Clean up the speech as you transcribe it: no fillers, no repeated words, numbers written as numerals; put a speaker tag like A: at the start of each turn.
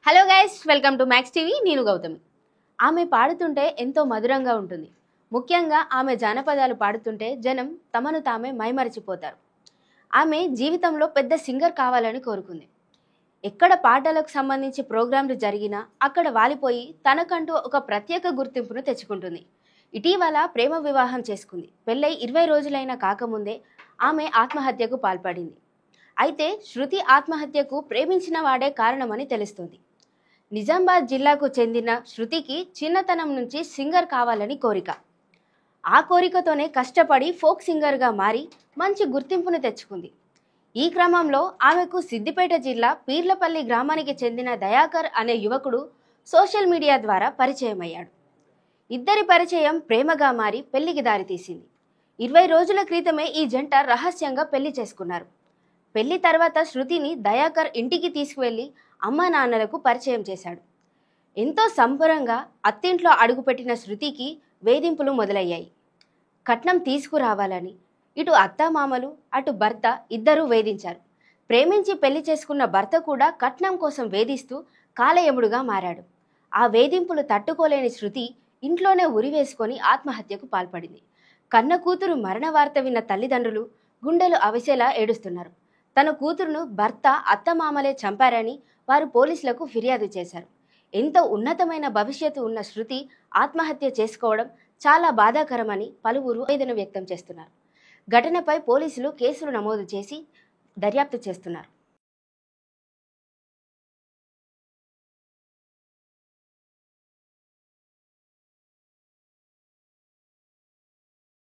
A: Hello guys, welcome to max TV. నేను గౌతమి. ఆమె పాడుతుంటే ఎంతో మధురంగా ఉంటుంది. ముఖ్యంగా ఆమె జానపదాలు పాడుతుంటే జనం తమను తామే మైమరిచిపోతారు. ఆమె జీవితంలో పెద్ద సింగర్ కావాలని కోరుకుంది. ఎక్కడ పాటలకు సంబంధించి ప్రోగ్రాంలు జరిగినా అక్కడ వాలిపోయి తనకంటూ ఒక ప్రత్యేక గుర్తింపును తెచ్చుకుంటుంది. ఇటీవల ప్రేమ వివాహం చేసుకుంది. పెళ్ళై 20 రోజులైనా కాకముందే ఆమె ఆత్మహత్యకు పాల్పడింది. అయితే శృతి ఆత్మహత్యకు ప్రేమించిన వాడే కారణమని తెలుస్తుంది. నిజామాబాద్ జిల్లాకు చెందిన శృతికి చిన్నతనం నుంచి సింగర్ కావాలని కోరిక. ఆ కోరికతోనే కష్టపడి ఫోక్ సింగర్గా మారి మంచి గుర్తింపును తెచ్చుకుంది. ఈ క్రమంలో ఆమెకు సిద్దిపేట జిల్లా పీర్లపల్లి గ్రామానికి చెందిన దయాకర్ అనే యువకుడు సోషల్ మీడియా ద్వారా పరిచయమయ్యాడు. ఇద్దరి పరిచయం ప్రేమగా మారి పెళ్లికి దారితీసింది. 20 రోజుల క్రితమే ఈ జంట రహస్యంగా పెళ్లి చేసుకున్నారు. పెళ్లి తర్వాత శృతిని దయాకర్ ఇంటికి తీసుకువెళ్లి అమ్మా నాన్నలకు పరిచయం చేశాడు. ఎంతో సంబరంగా అత్తింట్లో అడుగుపెట్టిన శృతికి వేధింపులు మొదలయ్యాయి. కట్నం తీసుకురావాలని ఇటు అత్తామామలు అటు భర్త ఇద్దరూ వేధించారు. ప్రేమించి పెళ్లి చేసుకున్న భర్త కూడా కట్నం కోసం వేధిస్తూ కాలయముడుగా మారాడు. ఆ వేధింపులు తట్టుకోలేని శృతి ఇంట్లోనే ఉరివేసుకొని ఆత్మహత్యకు పాల్పడింది. కన్న కూతురు మరణ వార్త విన్న తల్లిదండ్రులు గుండెలు అవిసేలా ఏడుస్తున్నారు. తన కూతురును భర్త అత్తమామలే చంపారని వారు పోలీసులకు ఫిర్యాదు చేశారు. ఎంతో ఉన్నతమైన భవిష్యత్తు ఉన్న శృతి ఆత్మహత్య చేసుకోవడం చాలా బాధాకరమని పలువురు ఆవేదన వ్యక్తం చేస్తున్నారు. ఘటనపై పోలీసులు కేసులు నమోదు చేసి దర్యాప్తు చేస్తున్నారు.